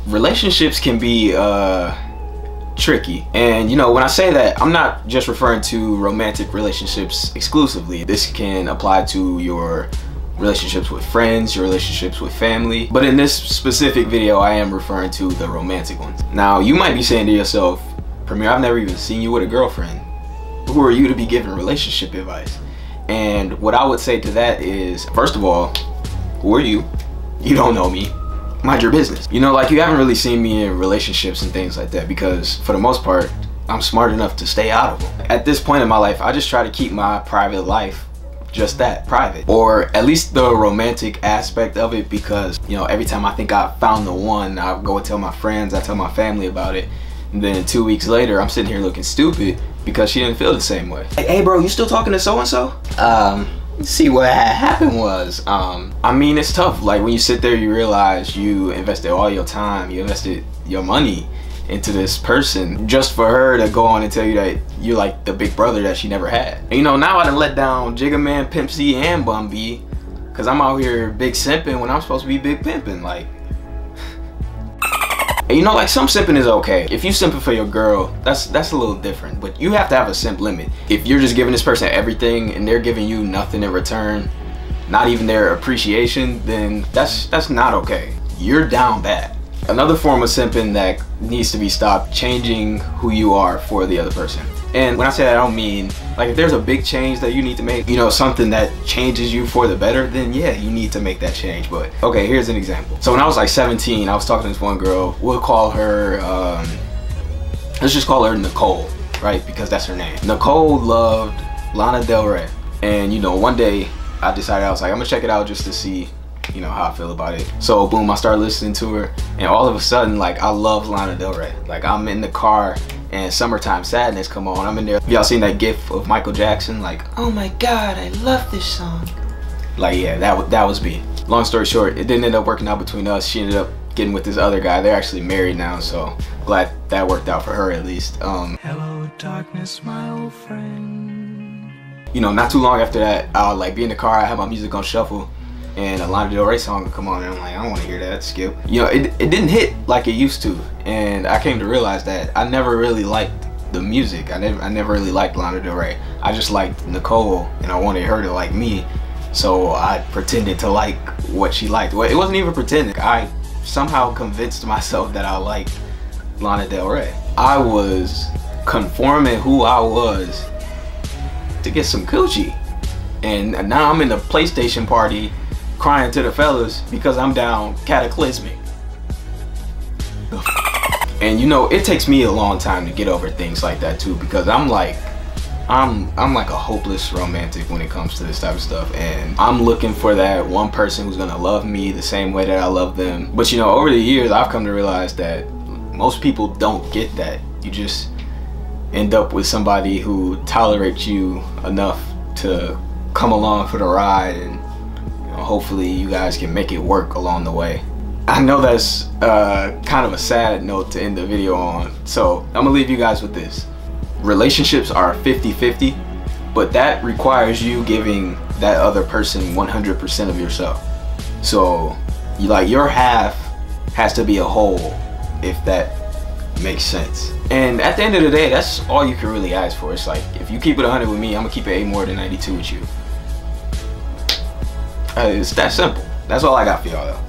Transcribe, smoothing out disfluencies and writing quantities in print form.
relationships can be tricky, and you know, when I say that, I'm not just referring to romantic relationships exclusively. This can apply to your relationships with friends, your relationships with family, but in this specific video I am referring to the romantic ones. Now you might be saying to yourself, Premier, I've never even seen you with a girlfriend. Who are you to be giving relationship advice? And what I would say to that is, first of all, who are you? You don't know me. Mind your business. You know, like, you haven't really seen me in relationships and things like that, because for the most part, I'm smart enough to stay out of them. At this point in my life, I just try to keep my private life just that, private. Or at least the romantic aspect of it, because, you know, every time I think I found the one, I go and tell my friends, I tell my family about it, and then 2 weeks later, I'm sitting here looking stupid because she didn't feel the same way. Hey bro, you still talking to so-and-so? See, what happened was, I mean, it's tough. Like, when you sit there, you realize you invested all your time, you invested your money into this person just for her to go on and tell you that you're like the big brother that she never had. And you know, now I done let down Jigga Man, Pimp C, and Bun B, because I'm out here big simping when I'm supposed to be big pimping. Like, and you know, like, some simping is okay. If you simping for your girl, that's a little different, but you have to have a simp limit. If you're just giving this person everything and they're giving you nothing in return, not even their appreciation, then that's not okay. You're down bad. Another form of simping that needs to be stopped, changing who you are for the other person. And when I say that, I don't mean, like, if there's a big change that you need to make, you know, something that changes you for the better, then yeah, you need to make that change. But okay, here's an example. So when I was like 17, I was talking to this one girl. We'll call her, let's just call her Nicole, right? Because that's her name. Nicole loved Lana Del Rey. And you know, one day I decided, I was like, I'm gonna check it out just to see, you know, how I feel about it. So boom, I started listening to her, and all of a sudden, like, I love Lana Del Rey. Like, I'm in the car and Summertime Sadness come on, I'm in there. Y'all seen that gif of Michael Jackson? Like, oh my God, I love this song. Like, yeah, that was me. Long story short, it didn't end up working out between us. She ended up getting with this other guy. They're actually married now, so glad that worked out for her at least. Hello darkness, my old friend. You know, not too long after that, I'll like be in the car, I have my music on shuffle, and a Lana Del Rey song would come on, and I'm like, I don't want to hear that, skip. You know, it didn't hit like it used to, and I came to realize that I never really liked the music. I never really liked Lana Del Rey. I just liked Nicole, and I wanted her to like me, so I pretended to like what she liked. Well, it wasn't even pretending. I somehow convinced myself that I liked Lana Del Rey. I was conforming who I was to get some coochie, and now I'm in the PlayStation party crying to the fellas because I'm down cataclysmic. And you know, it takes me a long time to get over things like that too, because I'm like a hopeless romantic when it comes to this type of stuff, and I'm looking for that one person who's gonna love me the same way that I love them. But you know, over the years I've come to realize that most people don't get that. You just end up with somebody who tolerates you enough to come along for the ride, and hopefully you guys can make it work along the way. I know that's kind of a sad note to end the video on, so I'm gonna leave you guys with this. Relationships are 50-50, but that requires you giving that other person 100% of yourself. So your half has to be a whole, if that makes sense. And at the end of the day, that's all you can really ask for. It's like, if you keep it 100 with me, I'm gonna keep it 8 more than 92 with you. It's that simple. That's all I got for y'all though.